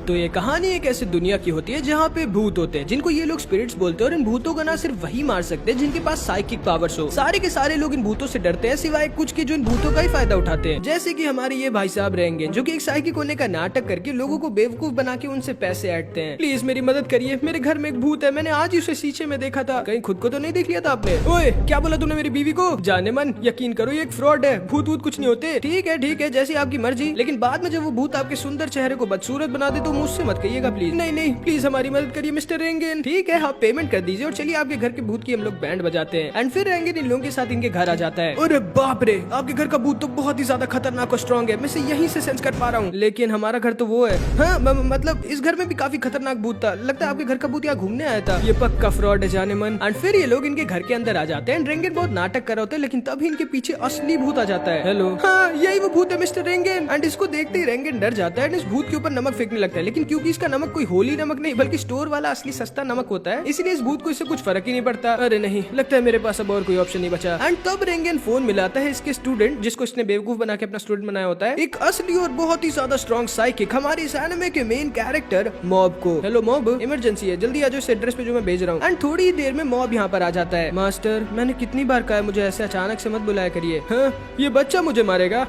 तो ये कहानी एक ऐसी दुनिया की होती है जहाँ पे भूत होते हैं जिनको ये लोग स्पिरिट्स बोलते हैं और इन भूतों का ना सिर्फ वही मार सकते हैं जिनके पास साइकिक पावर्स हो। सारे के सारे लोग इन भूतों से डरते हैं सिवाय कुछ के जो इन भूतों का ही फायदा उठाते हैं, जैसे कि हमारे ये भाई साहब रहेंगे जो कि एक साइकिक होने का नाटक करके लोगों को बेवकूफ बना के उनसे पैसे ऐंठते हैं। प्लीज मेरी मदद करिए, मेरे घर में एक भूत है, मैंने आज ही उसे शीशे में देखा था। कहीं खुद को तो नहीं देख लिया था आपने? ओए क्या बोला तूने मेरी बीवी को? जाने मन, यकीन करो ये एक फ्रॉड है, भूत वूत कुछ नहीं होते। ठीक है जैसी आपकी मर्जी, लेकिन बाद में जब वो भूत आपके सुंदर चेहरे को बदसूरत बना दे तो मुझसे मत कहिएगा प्लीज। नहीं प्लीज हमारी मदद करिए मिस्टर रेंगन। ठीक है, आप पेमेंट कर दीजिए और चलिए आपके घर के भूत की हम लोग बैंड बजाते हैं। एंड फिर रेंगन इन लोगों के साथ इनके घर आ जाता है। अरे बाप रे, आपके घर का भूत तो बहुत ही ज्यादा खतरनाक और स्ट्रॉन्ग है, मैं इसे यहीं से सेंस कर पा रहा हूँ। लेकिन हमारा घर तो वो है। हाँ मतलब इस घर में भी काफी खतरनाक भूत था, लगता है आपके घर का भूत यहाँ घूमने आया था। ये पक्का फ्रॉड है जाने मन। एंड फिर ये लोग इनके घर के अंदर आ जाते हैं। रेंगन बहुत नाटक कर रहे होते हैं, लेकिन तभी इनके पीछे असली भूत आ जाता है। हेलो, हाँ यही वो भूत है मिस्टर रेंगन। एंड इसको देखते ही रेंगन डर जाता है, इस भूत के ऊपर नमक फेंकने लगता है। लेकिन क्योंकि इसका नमक कोई होली नमक नहीं बल्कि स्टोर वाला असली सस्ता नमक होता है, इसलिए इस भूत को इससे कुछ फर्क ही नहीं पड़ता। अरे नहीं, लगता है मेरे पास अब और कोई ऑप्शन नहीं बचा। एंड तब रेंगन फोन मिलाता है इसके स्टूडेंट, जिसको इसने बेवकूफ बना के अपना स्टूडेंट बनाया होता है, एक असली और बहुत ही ज्यादा स्ट्रॉन्ग साइकिक, हमारे इस एनिमे के मेन कैरेक्टर मॉब को। हेलो मॉब, इमरजेंसी है, जल्दी आ जाओ इस एड्रेस पे जो मैं भेज रहा हूँ। एंड थोड़ी ही देर में मॉब यहाँ पर आ जाता है। मास्टर, मैंने कितनी बार कहा है मुझे ऐसे अचानक से मत बुलाया करिए। हाँ, ये बच्चा मुझे मारेगा।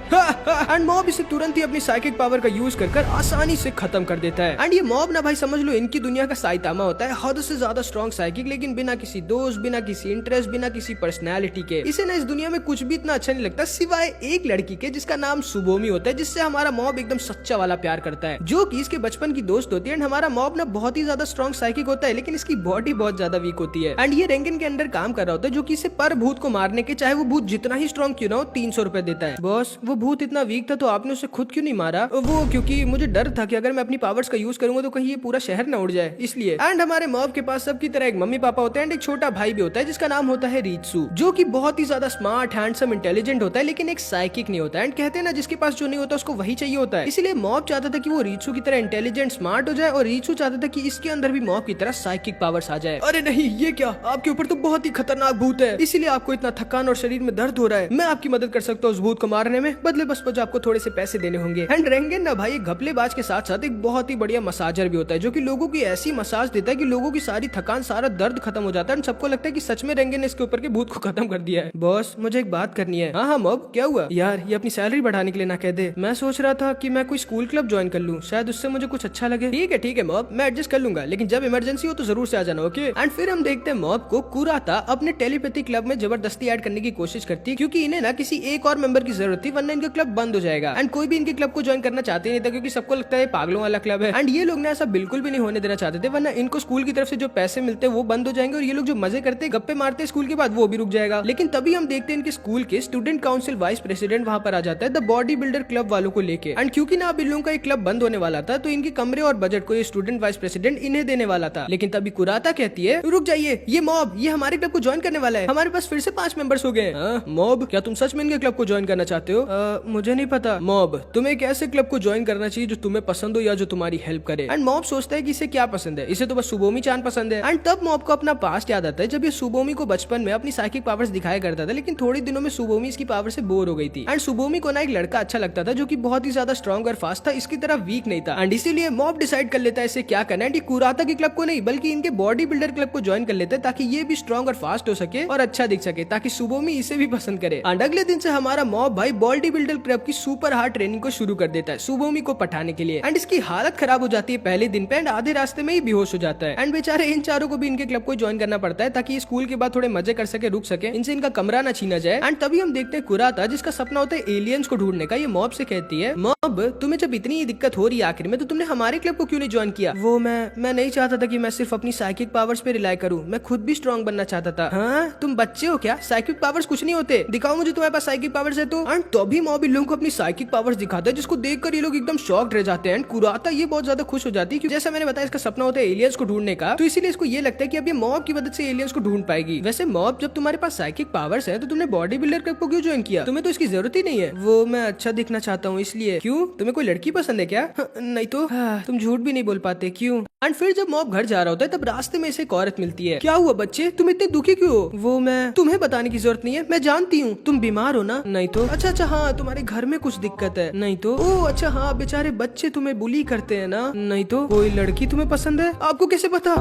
एंड मॉब इसे तुरंत ही अपनी साइकिक पावर का यूज कर आसानी से खत्म कर देता है। एंड ये मॉब ना भाई समझ लो इनकी दुनिया का साइतामा होता है, हद से ज्यादा स्ट्रॉन्ग साइकिक, लेकिन बिना किसी दोस्त, बिना किसी इंटरेस्ट, बिना किसी पर्सनैलिटी के। इसे ना इस दुनिया में कुछ भी इतना अच्छा नहीं लगता सिवाय एक लड़की के जिसका नाम सुबोमी होता है, जिससे हमारा मॉब एकदम सच्चा वाला प्यार करता है, जो कि इसके बचपन की दोस्त होती है। एंड हमारा मॉब ना बहुत ही ज्यादा स्ट्रॉन्ग साइकिक होता है, लेकिन इसकी बॉडी बहुत ज्यादा वीक होती है। एंड ये रेंगन के अंदर काम कर रहा होता है, जो कि इसे पर भूत को मारने के, चाहे वो भूत जितना ही स्ट्रॉन्ग क्यों ना हो, 300 रुपए देता है। बॉस, वो भूत इतना वीक था तो आपने उसे खुद क्यों नहीं मारा? वो क्योंकि मुझे डर था कि अगर मैं अपनी पावर्स का यूज करूंगा तो कहीं ये पूरा शहर न उड़ जाए, इसलिए। एंड हमारे मॉब के पास सबकी तरह एक मम्मी पापा होते हैं एंड एक छोटा भाई भी होता है जिसका नाम होता है रीत्सु, जो कि बहुत ही ज्यादा स्मार्ट, हैंडसम, इंटेलिजेंट होता है, लेकिन एक साइकिक नहीं होता है। एंड कहते हैं ना जिसके पास जो नहीं होता उसको वही चाहिए होता है। इसलिए मॉब चाहता था कि वो रीत्सु की तरह इंटेलिजेंट, स्मार्ट हो जाए, और रीत्सु चाहता था कि इसके अंदर भी मॉब की तरह साइकिक पावर्स आ जाए। अरे नहीं, ये क्या, आपके ऊपर तो बहुत ही खतरनाक भूत है, इसीलिए आपको इतना थकान और शरीर में दर्द हो रहा है। मैं आपकी मदद कर सकता हूँ उस भूत को मारने में, बदले बस आपको थोड़े से पैसे देने होंगे। एंड रेंगन ना भाई एक घपलेबाज के साथ साथ एक बहुत ही बढ़िया मसाजर भी होता है, जो कि लोगों की ऐसी मसाज देता है कि लोगों की सारी थकान, सारा दर्द खत्म हो जाता है। सबको लगता है कि सच में रेंगन ने इसके ऊपर के भूत को खत्म कर दिया है। बॉस, मुझे एक बात करनी है। हाँ मॉब, क्या हुआ? यार ये अपनी सैलरी बढ़ाने के लिए ना कह दे। मैं सोच रहा था कि मैं कोई स्कूल क्लब ज्वाइन कर लूँ, शायद उससे मुझे कुछ अच्छा लगे। ठीक है मॉब, मैं एडजस्ट कर लूंगा, लेकिन जब इमरजेंसी हो तो जरूर से आ जाना, ओके? एंड फिर हम देखते हैं मॉब को कुराता अपने टेलीपैथी क्लब में जबरदस्ती ऐड करने की कोशिश करती है, क्योंकि इन्हें ना किसी एक और मेंबर की जरूरत थी, वरना इनका क्लब बंद हो जाएगा। एंड कोई भी इनके क्लब को ज्वाइन करना चाहते नहीं था, क्योंकि सबको लगता है पागलों वाला क्लब है। एंड ये लोग ना ऐसा बिल्कुल भी नहीं होने देना चाहते थे, वरना इनको स्कूल की तरफ से जो पैसे मिलते हैं वो बंद हो जाएंगे, और ये लोग जो मजे करते, गप्पे मारते स्कूल के बाद, वो भी रुक जाएगा। लेकिन तभी हम देखते हैं इनके स्कूल के स्टूडेंट काउंसिल वाइस प्रेसिडेंट वहाँ पर आ जाता है, द बॉडी बिल्डर क्लब वालों को लेके। एंड क्योंकि ना अब इन लोगों का एक क्लब बंद होने वाला था, तो इनके कमरे और बजट को ये स्टूडेंट वाइस प्रेसिडेंट इन्हें देने वाला था। लेकिन तभी कुराता कहती है, रुक जाइए, ये मॉब ये हमारे क्लब को ज्वाइन करने वाला है, हमारे पास फिर से 5 मेंबर्स हो गए। मॉब, क्या तुम सच में इनके क्लब को ज्वाइन करना चाहते हो? मुझे नहीं पता। मॉब, तुम्हें एक ऐसे क्लब को ज्वाइन करना चाहिए जो तुम्हें पसंद हो या जो तुम्हारी हेल्प करे। एंड मॉब सोचता है कि इसे क्या पसंद है, इसे तो बस सुबोमी चान पसंद है। एंड तब मॉब को अपना पास्ट याद आता है, जब ये सुबोमी को बचपन में अपनी साइकिक पावर्स दिखाया करता था, लेकिन थोड़ी दिनों में सुबोमी इसकी पावर से बोर हो गई थी। एंड सुबोमी को ना एक लड़का अच्छा लगता था जो कि बहुत ही ज्यादा स्ट्रॉन्ग और फास्ट था, इसकी तरह वीक नहीं था। एंड इसीलिए मॉब डिसाइड कर लेता है इसे क्या करना है। ये कुराता के क्लब को नहीं बल्कि इनके बॉडी बिल्डर क्लब को ज्वाइन कर लेते हैं, ताकि ये भी स्ट्रॉन्ग और फास्ट हो सके और अच्छा दिख सके, ताकि सुबोमी इसे भी पसंद करे। एंड अगले दिन से हमारा मॉब भाई बॉडी बिल्डर क्लब की सुपर हार्ड ट्रेनिंग को शुरू कर देता है सुबोमी को पठाने के लिए। एंड इसकी हालत खराब हो जाती है पहले दिन पे, एंड आधे रास्ते में ही बेहोश हो जाता है। एंड बेचारे इन चारों को भी इनके क्लब को ज्वाइन करना पड़ता है, ताकि स्कूल के बाद थोड़े मजे कर सके, रुक सके, इनसे इनका कमरा ना छीना जाए। एंड तभी हम देखते हैं कुराता, जिसका सपना होता है एलियंस को ढूंढने का, ये मॉब से कहती है, मॉब तुम्हें जब इतनी दिक्कत हो रही है आखिर में, तो तुमने हमारे क्लब को क्यों नहीं ज्वाइन किया? वो मैं नहीं चाहता था कि मैं सिर्फ अपनी साइकिक पावर्स पे रिलाई करूं, मैं खुद भी स्ट्रॉन्ग बनना चाहता था। हाँ, तुम बच्चे हो क्या? साइकिक पावर्स कुछ नहीं होते, दिखाओ मुझे तुम्हारे पास साइकिक पावर्स है तो। एंड तभी मॉब इन लोगों को अपनी साइकिक पावर्स दिखाता है, जिसको देखकर ये लोग एकदम शॉक्ड रह जाते हैं। एंड कुराता ये बहुत ज्यादा खुश हो जाती है, क्योंकि जैसा मैंने बताया इसका सपना होता है एलियंस को ढूंढने का, तो इसीलिए इसको ये लगता है कि अब ये मॉब की मदद से एलियंस को ढूंढ पाएगी। वैसे मॉब, जब तुम्हारे पास साइकिक पावर्स है तो तुमने बॉडी बिल्डर क्लब को क्यों ज्वाइन किया? तुम्हें तो इसकी जरूरत ही नहीं है। वो मैं अच्छा दिखना चाहता हूँ इसलिए। क्यों, तुम्हें कोई लड़की पसंद है क्या? नहीं तो। तुम झूठ भी नहीं बोल पाते, क्यों? एंड फिर जब मॉब घर जा रहा होता है तब रास्ते में इसे एक औरत मिलती है। क्या हुआ बच्चे, तुम इतने दुखी क्यों हो? वो मैं तुम्हें बताने की जरूरत नहीं है, मैं जानती हूँ तुम बीमार हो ना। नहीं तो अच्छा अच्छा हाँ तुम्हारे घर में कुछ दिक्कत है। नहीं तो ओ अच्छा हाँ बेचारे बच्चे तुम्हें बुली करते हैं ना। नहीं तो कोई लड़की तुम्हें पसंद है। आपको कैसे पता?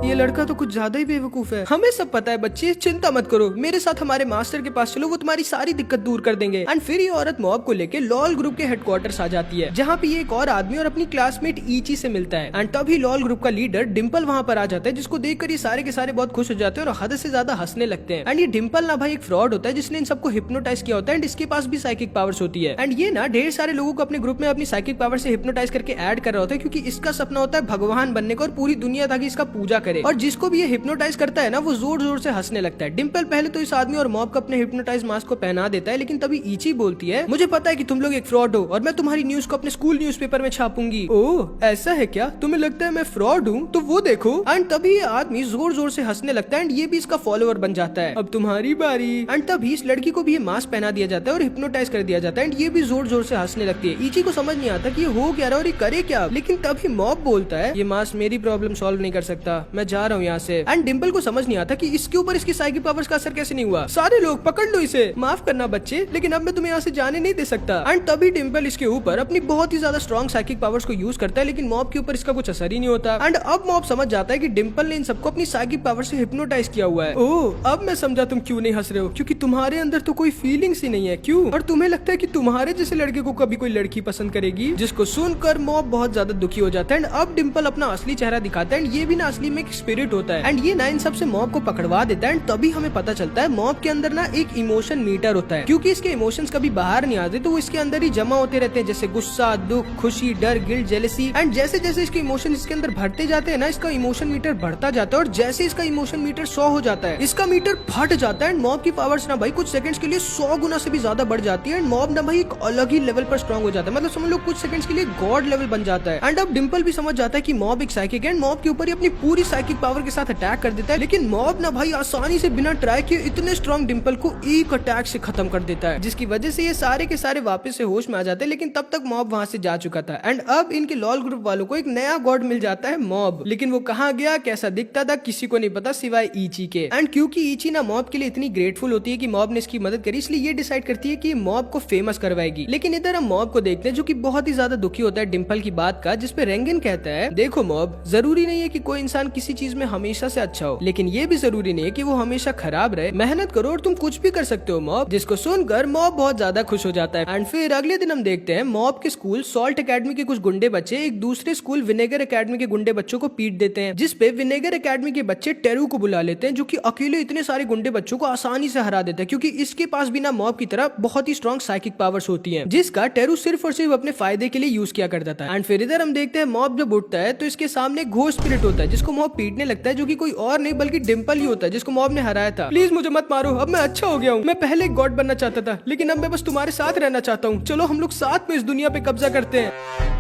ये लड़का तो कुछ ज्यादा ही बेवकूफ है। हमें सब पता है बच्चे, चिंता मत करो, मेरे साथ हमारे मास्टर के पास चलो, वो तुम्हारी सारी दिक्कत दूर कर देंगे। एंड फिर ये औरत मॉब को लेके लॉल ग्रुप के हेडक्वार्टर्स आ जाती है, जहाँ पे ये एक और आदमी और अपनी क्लासमेट ईची से मिलता है। एंड तभी लॉल ग्रुप का लीडर डिम्पल वहाँ पर आ जाता है, जिसको देखकर ये सारे के सारे बहुत खुश हो जाते हैं और हद से ज्यादा हंसने लगते हैं। एंड ये डिम्पल ना भाई एक फ्रॉड होता है जिसने इन सबको हिप्नोटाइज किया होता है। एंड इसके पास भी साइकिक पावर्स होती है। एंड ये ना ढेर सारे लोगों को अपने ग्रुप में अपनी साइकिक पावर से हिप्नोटाइज करके ऐड कर रहा होता है, क्योंकि इसका सपना होता है भगवान बनने का और पूरी दुनिया ताकि इसका पूजा करे। और जिसको भी हिप्नोटाइज करता है ना वो जोर जोर से हंसने लगता है। डिम्पल पहले तो इस आदमी और मॉब को अपने हिप्नोटाइज मास्क को पहना देता है, लेकिन तभी ईची बोलती है मुझे पता है कि तुम लोग एक फ्रॉड हो और मैं तुम्हारी न्यूज को अपने स्कूल न्यूज़पेपर में छापूंगी। ओह ऐसा है क्या, तुम्हें लगता है मैं फ्रॉड हूँ? तो वो देखो। एंड तभी ये आदमी जोर जोर से हंसने लगता है एंड ये भी इसका फॉलोअर बन जाता है। अब तुम्हारी बारी। एंड तभी इस लड़की को भी ये मास्क पहना दिया जाता है और हिप्नोटाइज कर दिया जाता है एंड ये भी जोर जोर से हंसने लगती है। ईची को समझ नहीं आता कि ये हो क्या रहा है और ये करे क्या। लेकिन तभी मॉब बोलता है ये मास्क मेरी प्रॉब्लम सॉल्व नहीं कर सकता, मैं जा रहा हूँ यहाँ से। एंड डिम्पल को समझ नहीं आता कि इसके ऊपर इसकी साइकिक पावर्स का असर कैसे नहीं हुआ। सारे लोग पकड़ लो इसे, माफ करना बच्चे लेकिन अब मैं तुम्हें यहाँ से जाने नहीं दे सकता। एंड तभी डिम्पल इसके ऊपर अपनी बहुत ही ज्यादा स्ट्रॉन्ग साइकिक पावर्स को यूज करता है, लेकिन मॉब के ऊपर इसका कुछ असर ही नहीं होता। एंड अब मॉब समझ जाता है कि डिम्पल ने इन सबको अपनी साइकिक पावर से हिप्नोटाइज किया हुआ है। ओह अब मैं समझा तुम क्यों नहीं हंस रहे हो, क्योंकि तुम्हारे अंदर तो कोई फीलिंग्स ही नहीं है। क्यों? और तुम्हें लगता है कि तुम्हारे जैसे लड़के को कभी कोई लड़की पसंद करेगी? जिसको सुनकर मॉब बहुत ज्यादा दुखी हो जाता है। एंड अब डिम्पल अपना असली चेहरा दिखाता है एंड ये भी ना असली में एक स्पिरिट होता है। एंड ये ना इन सबसे मॉब को पकड़वा देता है। एंड तभी हमें पता चलता है मॉब के अंदर ना एक इमोशन मीटर होता है, क्योंकि इसके इमोशंस कभी बाहर नहीं आते तो वो इसके अंदर ही जमा होते रहते हैं, जैसे गुस्सा, दुख, खुशी, डर, गिल्ट, जेलसी। एंड जैसे जैसे इसके इमोशन इसके अंदर भरते जाते हैं ना इसका इमोशन मीटर बढ़ता जाता है और जैसे इसका इमोशन मीटर 100 हो जाता है इसका मीटर फट जाता है। एंड मॉब की पावर्स ना भाई कुछ सेकंड्स के लिए 100 गुना से भी ज्यादा बढ़ जाती है। एंड मॉब ना भाई एक अलग ही लेवल पर स्ट्रॉन्ग हो जाता है, मतलब समझ लो कुछ सेकंड्स के लिए गॉड लेवल बन जाता है। एंड अब डिम्पल भी समझ जाता है कि मॉब एक साइकिक है, मॉब के ऊपर ही अपनी पूरी साइकिक पावर के साथ अटैक कर देता है। लेकिन मॉब ना भाई आसानी से बिना ट्राई किए इतने स्ट्रॉन्ग डिम्पल को एक अटैक से खत्म कर देता है, जिसकी वजह से ये सारे के सारे वापस से होश में आ जाते हैं। लेकिन तब तक मॉब वहां से जा चुका था। एंड अब इनके लॉल ग्रुप वालों को एक नया गॉड मिल जाता है मॉब, लेकिन वो कहाँ गया, कैसा दिखता था, किसी को नहीं पता सिवाय ईची के। एंड क्योंकि ईची ना मॉब के लिए इतनी ग्रेटफुल होती है कि मॉब ने इसकी मदद करी, इसलिए ये डिसाइड करती है कि मॉब को फेमस करवाएगी। लेकिन इधर हम मॉब को देखते हैं जो कि बहुत ही ज्यादा दुखी होता है डिम्पल की बात का, जिसपे रेंगन कहता है देखो मॉब, जरूरी नहीं है कि कोई इंसान किसी चीज में हमेशा से अच्छा हो, लेकिन ये भी जरूरी नहीं है कि वो हमेशा खराब रहे। मेहनत करो और तुम कुछ भी कर सकते हो मॉब। जिसको सुनकर मॉब बहुत ज्यादा खुश हो जाता है। एंड फिर अगले दिन हम देखते हैं मॉब के स्कूल सॉल्ट एकेडमी के कुछ गुंडे बच्चे एक दूसरे स्कूल विनेगर एकेडमी के गुंडे बच्चों को पीट देते हैं, जिसपे विनेगर एकेडमी के बच्चे टेरू को बुला लेते हैं, जो कि अकेले इतने सारे गुंडे बच्चों को आसानी से हरा देता है, क्योंकि इसके पास भी ना मॉब की तरह बहुत ही स्ट्रॉन्ग साइकिक पावर्स होती हैं, जिसका टेरू सिर्फ और सिर्फ अपने फायदे के लिए यूज किया करता था। एंड फिर इधर हम देखते हैं मॉब जब उठता है तो इसके सामने घोस्ट स्पिरिट होता है, जिसको मॉब पीटने लगता है, जो कि कोई और नहीं बल्कि डिम्पल ही होता है, जिसको मॉब ने हराया था। प्लीज मुझे मत मारो, अब मैं अच्छा हो गया हूँ। मैं पहले एक गॉड बनना चाहता था, लेकिन अब मैं बस तुम्हारे साथ रहना चाहता हूँ। चलो हम लोग साथ में इस दुनिया पे कब्जा करते हैं।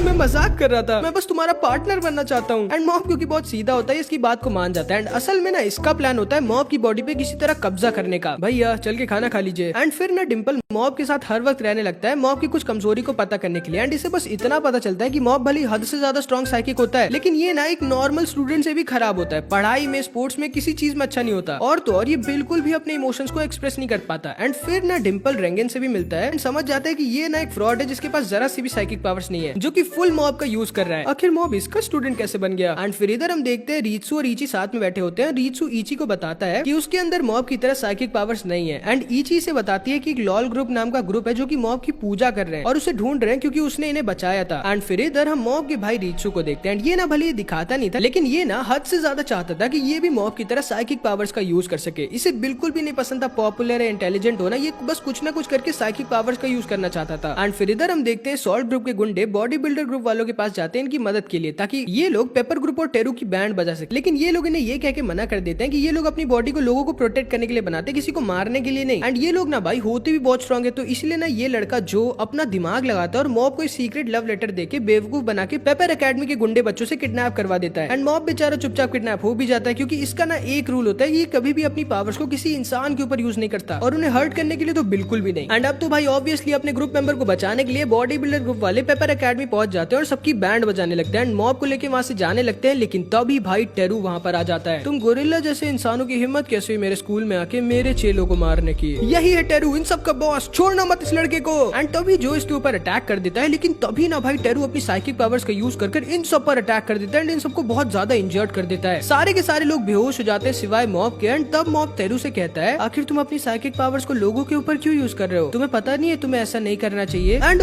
मैं मजाक कर रहा था, मैं बस तुम्हारा पार्टनर बनना चाहता हूँ। एंड मॉब क्योंकि बहुत सीधा होता है इसकी बात को मान जाता है। एंड असल में ना इसका प्लान होता है मॉब की बॉडी पे किसी तरह कब्जा करने का। भैया चल के खाना खा लीजिए। एंड फिर ना डिम्पल मॉब के साथ हर वक्त रहने लगता है मॉब की कुछ कमजोरी को पता करने के लिए। एंड इसे बस इतना पता चलता है कि मॉब भले हद से ज्यादा स्ट्रॉन्ग साइकिक होता है, लेकिन ये ना एक नॉर्मल स्टूडेंट से भी खराब होता है। पढ़ाई में, स्पोर्ट्स में, किसी चीज में अच्छा नहीं होता। और तो और ये बिल्कुल भी अपने इमोशंस को एक्सप्रेस नहीं कर पाता। एंड फिर ना डिम्पल रेंगन से भी मिलता है एंड समझ जाता है कि ये ना एक फ्रॉड है, जिसके पास जरा सी भी साइकिक पावर्स नहीं है, जो कि फुल मॉब का यूज कर रहा है। आखिर मॉब इसका स्टूडेंट कैसे बन गया? एंड फिर इधर हम देखते हैं रीचू और ईची साथ में बैठे होते हैं। रीचू ईची को बताता है कि उसके अंदर मॉब की तरह साइकिक पावर्स नहीं है। एंड ईची से बताती है कि एक लॉल ग्रुप नाम का ग्रुप है जो कि मॉब की पूजा कर रहे हैं और उसे ढूंढ रहे हैं क्योंकि उसने इन्हें बचाया था। एंड फिर इधर हम मॉब के भाई रीचू को देखते हैं। ये ना भले दिखाता नहीं था, लेकिन ये ना हद से ज्यादा चाहता था कि ये भी मॉब की तरह साइकिक पावर्स का यूज कर सके। इसे बिल्कुल भी नहीं पसंद था पॉपुलर या इंटेलिजेंट होना, ये बस कुछ ना कुछ करके साइकिक पावर्स का यूज करना चाहता था। एंड फिर इधर हम देखते हैं सॉल्ट ग्रुप के गुंडे बॉडी बिल्डर ग्रुप वालों के पास जाते हैं इनकी मदद के लिए, ताकि ये लोग पेपर ग्रुप और टेरू की बैंड बजा सके। लेकिन ये लोग इन्हें ये कह के मना कर देते हैं कि ये लोग अपनी बॉडी को लोगों को प्रोटेक्ट करने के लिए बनाते हैं, किसी को मारने के लिए नहीं। एंड ये लोग ना भाई होते भी बहुत स्ट्रॉन्ग है, तो इसलिए ना ये लड़का जो अपना दिमाग लगाता है और मॉब को सीक्रेट लव लेटर देके बेवकूफ बना के पेपर एकेडमी के गुंडे बच्चों से किडनैप करवा देता है। एंड मॉब बेचारा चुपचाप किडनैप हो भी जाता है, क्योंकि इसका ना एक रूल होता है, ये कभी भी अपनी पावर्स को किसी इंसान के ऊपर यूज नहीं करता और उन्हें हर्ट करने के लिए तो बिल्कुल भी नहीं। एंड अब तो भाई ऑब्वियसली अपने ग्रुप मेंबर को बचाने के लिए बॉडी बिल्डर ग्रुप वाले पेपर एकेडमी पहुंच जाते हैं और सबकी बैंड बजाने लगते हैं, मॉब को लेके वहाँ से जाने लगते हैं। लेकिन तभी भाई टेरू वहाँ पर आ जाता है। तुम गोरिल्ला जैसे इंसानों की हिम्मत कैसे हुई मेरे स्कूल में आके मेरे चेलों को मारने की? यही है टेरू, इन सब का बॉस, छोड़ना मत इस लड़के को। एंड तभी जो इसके ऊपर अटैक कर देता है। लेकिन तभी ना भाई टेरू अपनी साइकिक पावर्स का यूज कर इन सब पर अटैक कर देता है एंड इन सबको बहुत ज्यादा इंजर्ड कर देता है। सारे के सारे लोग बेहोश हो जाते हैं सिवाय मॉब के। एंड तब मॉब टेरू से कहता है, आखिर तुम अपनी साइकिक पावर्स को लोगों के ऊपर क्यों यूज कर रहे हो? तुम्हें पता नहीं है तुम्हें ऐसा नहीं करना चाहिए? एंड